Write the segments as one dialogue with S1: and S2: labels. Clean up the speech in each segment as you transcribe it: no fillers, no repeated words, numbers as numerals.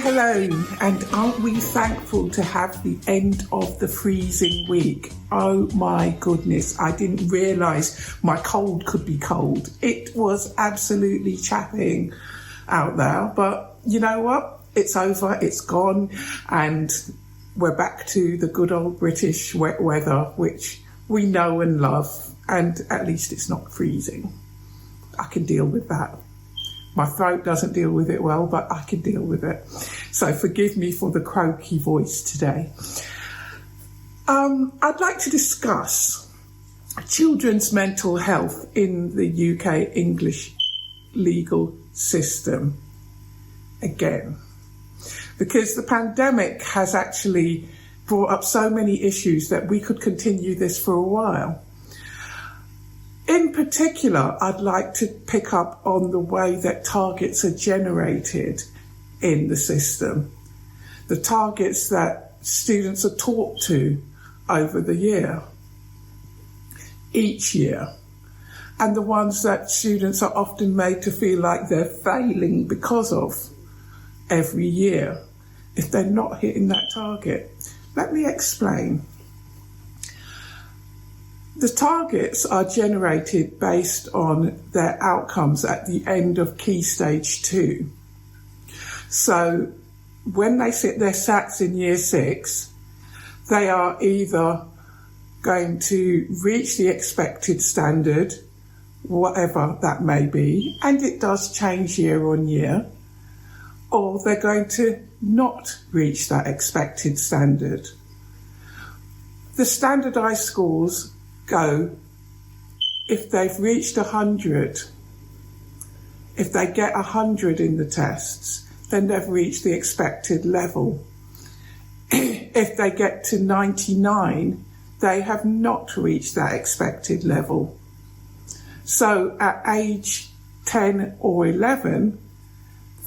S1: Hello, and aren't we thankful to have the end of the freezing week? Oh my goodness, I didn't realise my cold could be cold. It was absolutely chapping out there, but you know what? It's over, it's gone, and we're back to the good old British wet weather, which we know and love, and at least it's not freezing. I can deal with that. My throat doesn't deal with it well, but I can deal with it. So forgive me for the croaky voice today. I'd like to discuss children's mental health in the UK English legal system again, because the pandemic has actually brought up so many issues that we could continue this for a while. In particular, I'd like to pick up on the way that targets are generated in the system, the targets that students are taught to over the year, each year, and the ones that students are often made to feel like they're failing because of every year if they're not hitting that target. Let me explain. The targets are generated based on their outcomes at the end of Key Stage 2. So when they sit their SATs in Year 6, they are either going to reach the expected standard, whatever that may be, and it does change year on year, or they're going to not reach that expected standard. The standardised scores go if they've reached 100. If they get 100 in the tests, then they've reached the expected level. If they get to 99, they have not reached that expected level. So at age 10 or 11,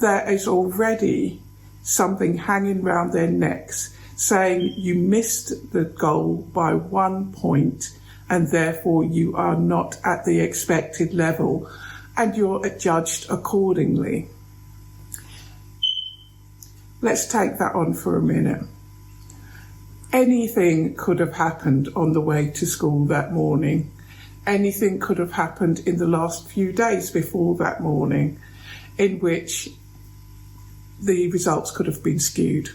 S1: there is already something hanging around their necks saying you missed the goal by 1 point, and therefore you are not at the expected level, and you're judged accordingly. Let's take that on for a minute. Anything could have happened on the way to school that morning. Anything could have happened in the last few days before that morning, in which the results could have been skewed.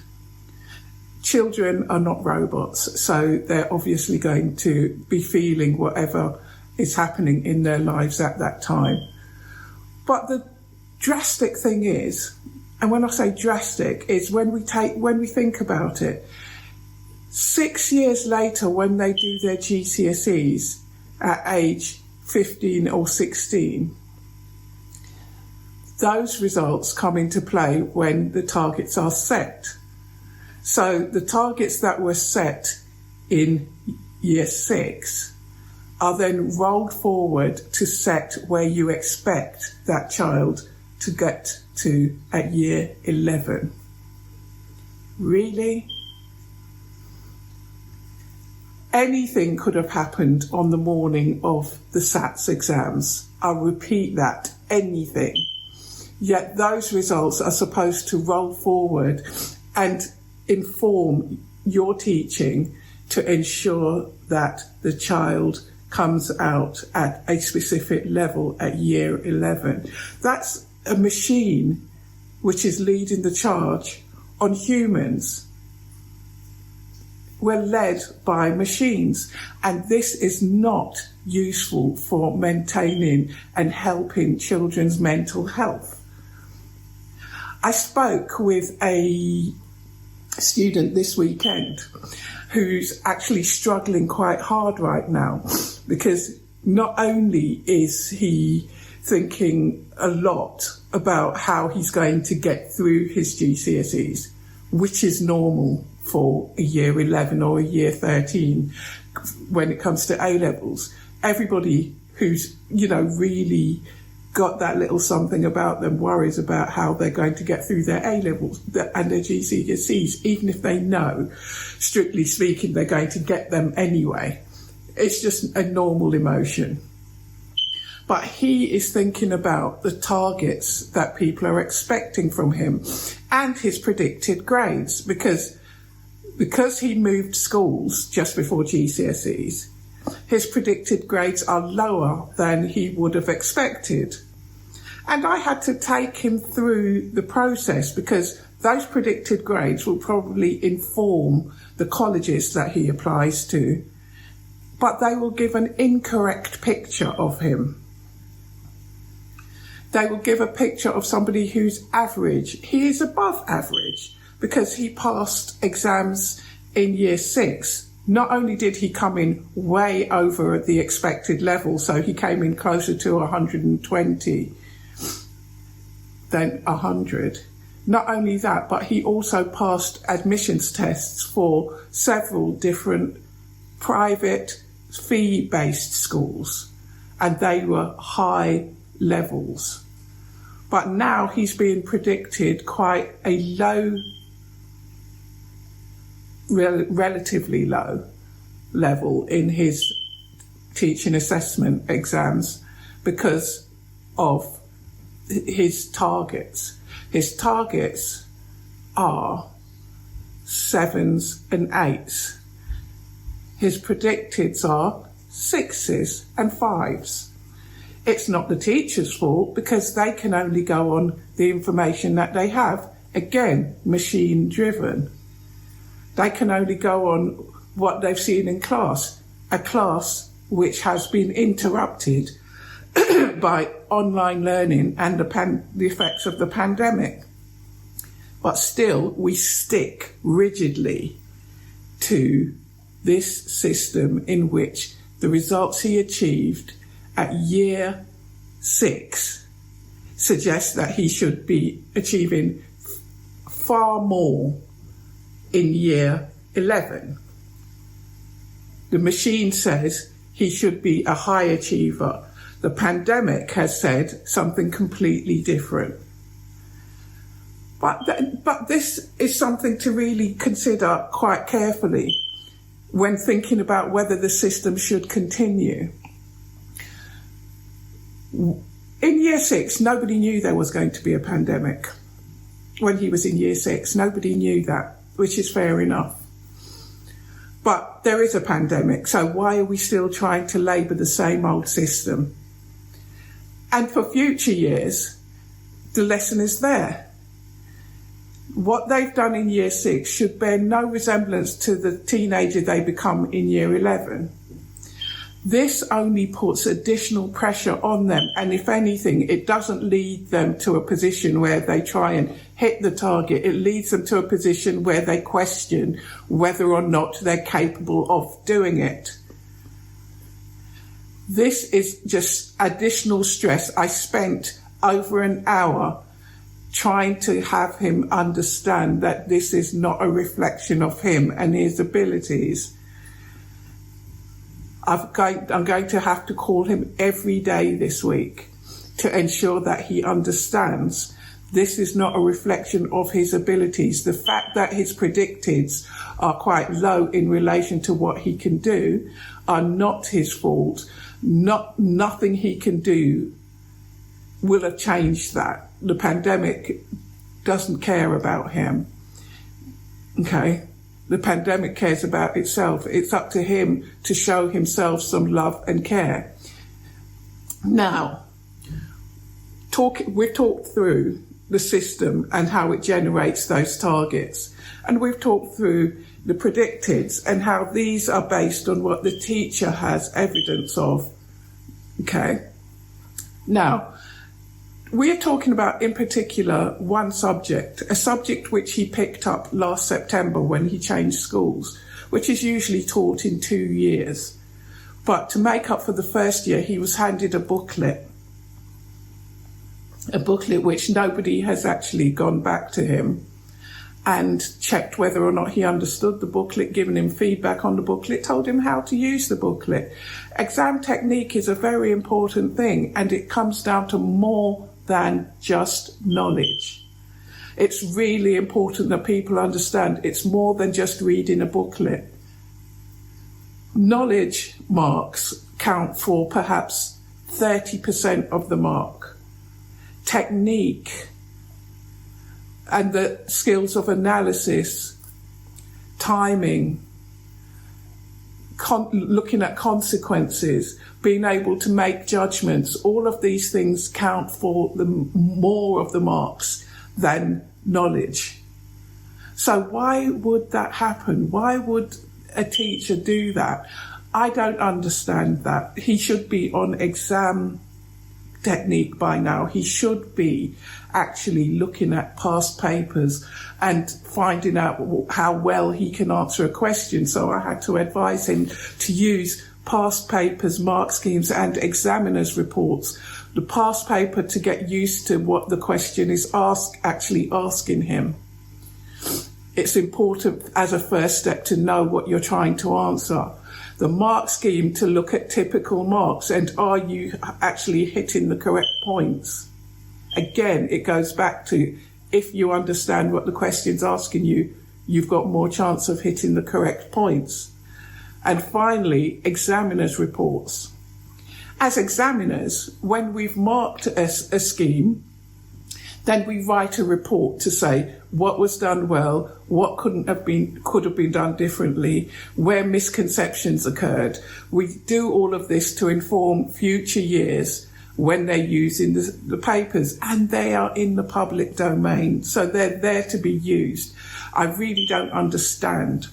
S1: Children are not robots, so they're obviously going to be feeling whatever is happening in their lives at that time. But the drastic thing is, and when I say drastic, is when we think about it, 6 years later, when they do their GCSEs at age 15 or 16, those results come into play when the targets are set. So the targets that were set in Year 6 are then rolled forward to set where you expect that child to get to at Year 11. Really? Anything could have happened on the morning of the SATs exams. I'll repeat that, anything. Yet those results are supposed to roll forward and inform your teaching to ensure that the child comes out at a specific level at Year 11. That's a machine which is leading the charge on humans. We're led by machines, and this is not useful for maintaining and helping children's mental health. I spoke with a student this weekend who's actually struggling quite hard right now, because not only is he thinking a lot about how he's going to get through his GCSEs, which is normal for a Year 11 or a Year 13 when it comes to A-levels. Everybody who's, really got that little something about them worries about how they're going to get through their A-levels and their GCSEs, even if they know, strictly speaking, they're going to get them anyway. It's just a normal emotion. But he is thinking about the targets that people are expecting from him and his predicted grades, because he moved schools just before GCSEs, his predicted grades are lower than he would have expected. And I had to take him through the process, because those predicted grades will probably inform the colleges that he applies to, but they will give an incorrect picture of him. They will give a picture of somebody who's average. He is above average because he passed exams in year 6. Not only did he come in way over the expected level, so he came in closer to 120 than 100. Not only that, but he also passed admissions tests for several different private fee-based schools, and they were high levels. But now he's being predicted quite a low, relatively low level in his teaching assessment exams because of his targets. His targets are 7s and 8s. His predicteds are 6s and 5s. It's not the teacher's fault because they can only go on the information that they have. Again, machine driven. They can only go on what they've seen in class, a class which has been interrupted by online learning and the effects of the pandemic. But still, we stick rigidly to this system in which the results he achieved at year 6 suggest that he should be achieving far more in year 11. The machine says he should be a high achiever. The pandemic has said something completely different. But this is something to really consider quite carefully when thinking about whether the system should continue. In year 6, nobody knew there was going to be a pandemic. When he was in year 6, nobody knew that, which is fair enough. But there is a pandemic, so why are we still trying to labour the same old system? And for future years, the lesson is there. What they've done in year 6 should bear no resemblance to the teenager they become in year 11. This only puts additional pressure on them, and if anything, it doesn't lead them to a position where they try and hit the target. It leads them to a position where they question whether or not they're capable of doing it. This is just additional stress. I spent over an hour trying to have him understand that this is not a reflection of him and his abilities. I'm going to have to call him every day this week to ensure that he understands this is not a reflection of his abilities. The fact that his predicteds are quite low in relation to what he can do are not his fault. Nothing he can do will have changed that. The pandemic doesn't care about him. Okay? The pandemic cares about itself. It's up to him to show himself some love and care. Now, we've talked through the system and how it generates those targets. And we've talked through the predicteds and how these are based on what the teacher has evidence of. Okay? Now, we're talking about, in particular, one subject, a subject which he picked up last September when he changed schools, which is usually taught in 2 years. But to make up for the first year, he was handed a booklet which nobody has actually gone back to him and checked whether or not he understood the booklet, given him feedback on the booklet, told him how to use the booklet. Exam technique is a very important thing, and it comes down to more than just knowledge. It's really important that people understand it's more than just reading a booklet. knowledge marks count for perhaps 30% of the mark. Technique and the skills of analysis, timing, looking at consequences, being able to make judgments, all of these things count for more of the marks than knowledge. So why would that happen? Why would a teacher do that? I don't understand that. He should be on exam technique by now. He should be actually looking at past papers and finding out how well he can answer a question. So I had to advise him to use past papers, mark schemes and examiners' reports. The past paper to get used to what the question is actually asking him. It's important as a first step to know what you're trying to answer. The mark scheme to look at typical marks and are you actually hitting the correct points? Again, it goes back to if you understand what the question's asking you, you've got more chance of hitting the correct points. And finally, examiners' reports. As examiners, when we've marked a scheme, then we write a report to say what was done well, what could have been done differently, where misconceptions occurred. We do all of this to inform future years when they're using the papers, and they are in the public domain, so they're there to be used. I really don't understand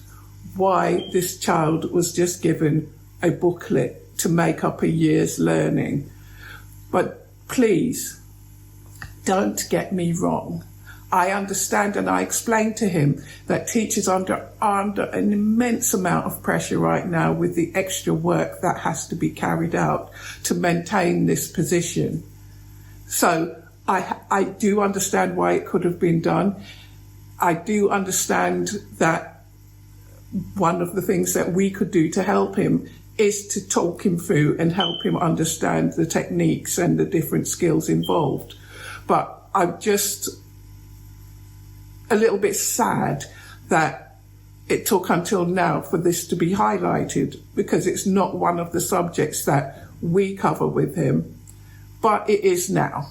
S1: why this child was just given a booklet to make up a year's learning. But please, don't get me wrong. I understand and I explained to him that teachers are under an immense amount of pressure right now with the extra work that has to be carried out to maintain this position. So I do understand why it could have been done. I do understand that one of the things that we could do to help him is to talk him through and help him understand the techniques and the different skills involved. But I'm just a little bit sad that it took until now for this to be highlighted, because it's not one of the subjects that we cover with him. But it is now,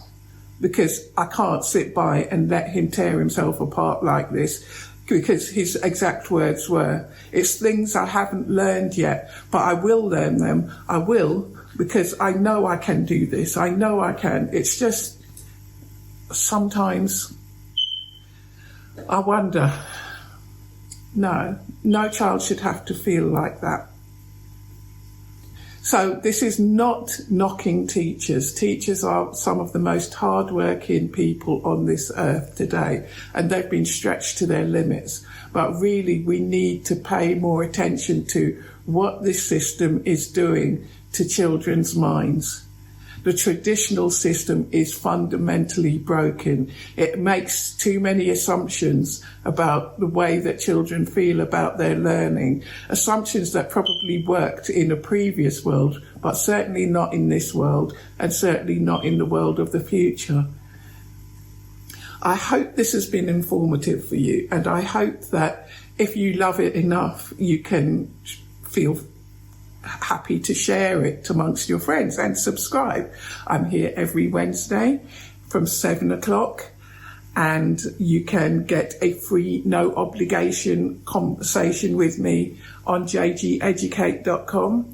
S1: because I can't sit by and let him tear himself apart like this, because his exact words were, "It's things I haven't learned yet, but I will learn them. I will, because I know I can do this. I know I can." It's just sometimes I wonder, no child should have to feel like that. So this is not knocking teachers. Teachers are some of the most hard-working people on this earth today, and they've been stretched to their limits. But really, we need to pay more attention to what this system is doing to children's minds. The traditional system is fundamentally broken. It makes too many assumptions about the way that children feel about their learning, assumptions that probably worked in a previous world, but certainly not in this world, and certainly not in the world of the future. I hope this has been informative for you, and I hope that if you love it enough, you can feel happy to share it amongst your friends and subscribe. I'm here every Wednesday from 7 o'clock, and you can get a free, no obligation conversation with me on jgeducate.com,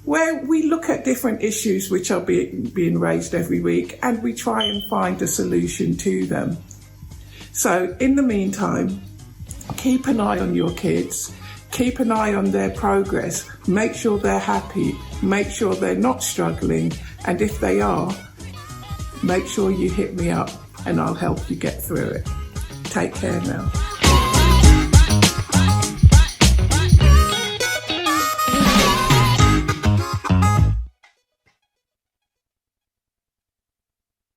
S1: where we look at different issues which are being raised every week, and we try and find a solution to them. So in the meantime, keep an eye on your kids. Keep an eye on their progress. Make sure they're happy. Make sure they're not struggling. And if they are, make sure you hit me up and I'll help you get through it. Take care now.